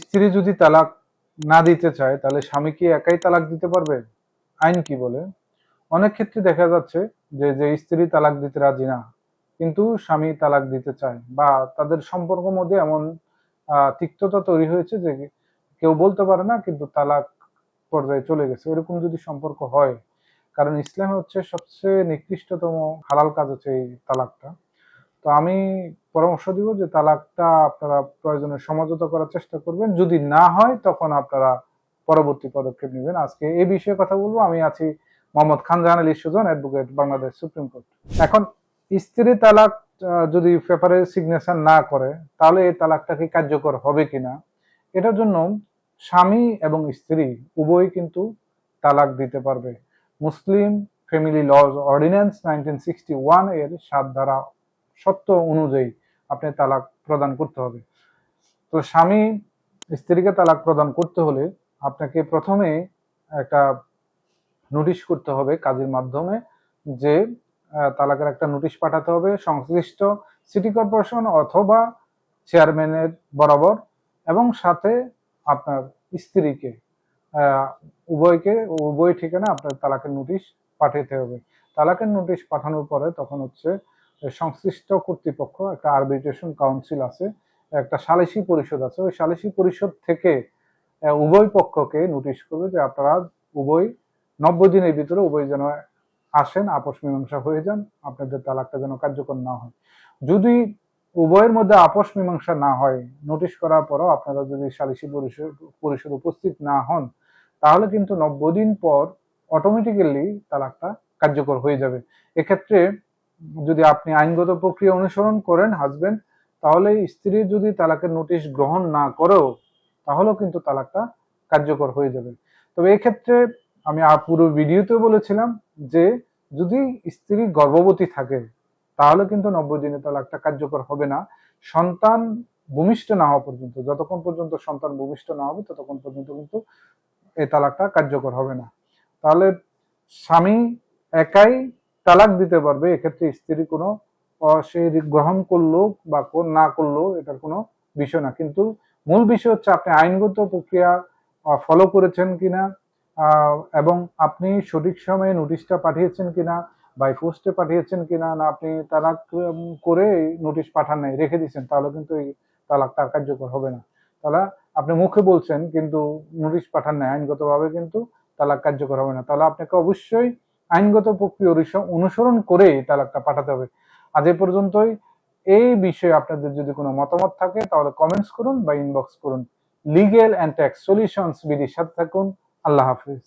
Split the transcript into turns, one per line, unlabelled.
স্ত্রী যদি তালাক না দিতে চায় তাহলে স্বামী কি একাই তালাক দিতে পারবে? আইন কি বলে? অনেক ক্ষেত্রে দেখা যাচ্ছে যে স্ত্রী তালাক দিতে রাজি না, কিন্তু স্বামী তালাক দিতে চায়, বা তাদের সম্পর্ক মধ্যে এমন তিক্ততা তৈরি হয়েছে যে কেউ বলতে পারে না, কিন্তু তালাক পর্যায়ে চলে গেছে। এরকম যদি সম্পর্ক হয়, কারণ ইসলামে হচ্ছে সবচেয়ে নিকৃষ্টতম হালাল কাজ হচ্ছে এই তালাকটা। তো আমি পরামর্শ দিব যে তালাকটা আপনারা প্রয়োজনে সমঝোতা করার চেষ্টা করবেন, যদি না হয় তখন আপনারা পরবর্তী পদক্ষেপ নেবেন। আজকে এই বিষয়ে কথা বলবো। আমি আছি Mohammad Khan Jahan Ali Sujan, advocate, Bangladesh supreme court. এখন স্ত্রী তালাক যদি পেপারে সিগনেচার না করে, তাহলে এই তালাকটা কি কার্যকর হবে কিনা, এটার জন্য স্বামী এবং স্ত্রী উভয় কিন্তু তালাক দিতে পারবে। মুসলিম ফ্যামিলি লজ অর্ডিন্যান্স 1961 এর 7 ধারা সত্য অনুযায়ী আপনি তালাক প্রদান করতে হবে। তো স্বামী স্ত্রীকে তালাক প্রদান করতে হলে আপনাকে প্রথমে একটা নোটিশ করতে হবে কাজের মাধ্যমে, যে তালাকের একটা নোটিশ পাঠাতে হবে সংশ্লিষ্ট সিটি কর্পোরেশন অথবা চেয়ারম্যানের বরাবর, এবং সাথে আপনার স্ত্রীকে উভয় ঠিকানা আপনার তালাকের নোটিশ পাঠাতে হবে। তালাকের নোটিশ পাঠানোর পরে তখন হচ্ছে সংশ্লিষ্ট কর্তৃপক্ষ, একটা আরবিট্রেশন কাউন্সিল আছে, একটা সালিসি পরিষদ আছে, ওই সালিসি পরিষদ থেকে উভয় পক্ষকে নোটিশ করবে যে আপনারা উভয় 90 দিনের ভিতরে উভয় যেন আসেন, আপোষ মীমাংসা হয়ে যান, আপনাদের তালাকটা যেন কার্যকর না হয়। যদি উভয়ের মধ্যে আপোষ মীমাংসা না হয়, নোটিশ করার পরও আপনারা যদি সালিসি পরিষদ উপস্থিত না হন, তাহলে কিন্তু 90 দিন পর অটোমেটিক্যালি তালাকটা কার্যকর হয়ে যাবে। এক্ষেত্রে যদি আপনি আইনগত প্রক্রিয়া অনুসরণ করেন হাজবেন্ড, তাহলে স্ত্রী যদি তালাকের নোটিশ গ্রহণ না করেও, তাহলেও কিন্তু তালাকটা কার্যকর হয়ে যাবে। তবে এক্ষেত্রে আমি পুরো ভিডিওতে বলেছিলাম যে যদি স্ত্রী গর্ভবতী থাকে, তাহলে কিন্তু 90 দিনে তালাকটা কার্যকর হবে না, সন্তান ভূমিষ্ঠ না হওয়া পর্যন্ত। যতক্ষণ পর্যন্ত সন্তান ভূমিষ্ঠ না হবে ততক্ষণ পর্যন্ত কিন্তু এই তালাকটা কার্যকর হবে না। তাহলে স্বামী একাই তালাক দিতে পারবে, এক্ষেত্রে স্ত্রী কোনো সে গ্রহণ করলো বা না করলো এটার কোনো বিষয় না। কিন্তু মূল বিষয় হচ্ছে আপনি আইনগত প্রক্রিয়া ফলো করেছেন কিনা, এবং আপনি সঠিক সময়ে নোটিশটা পাঠিয়েছেন কিনা, বাই পোস্টে পাঠিয়েছেন কিনা, না আপনি তালাক করে নোটিশ পাঠান নাই, রেখে দিচ্ছেন, তাহলে কিন্তু এই তালাকটা কার্যকর হবে না। তাহলে আপনি মুখে বলছেন কিন্তু নোটিশ পাঠান নাই, আইনগতভাবে কিন্তু তালাক কার্যকর হবে না। তাহলে আপনাকে অবশ্যই আইনগত প্রক্রিয়া অনুসরণ করে তালাকটা পাঠাতে হবে। আজ এ পর্যন্তই। এই বিষয়ে আপনাদের যদি কোনো মতামত থাকে তাহলে কমেন্টস করুন বা ইনবক্স করুন। লিগ্যাল অ্যান্ড ট্যাক্স সলিউশনস বিডির সাথে থাকুন। আল্লাহ হাফিজ।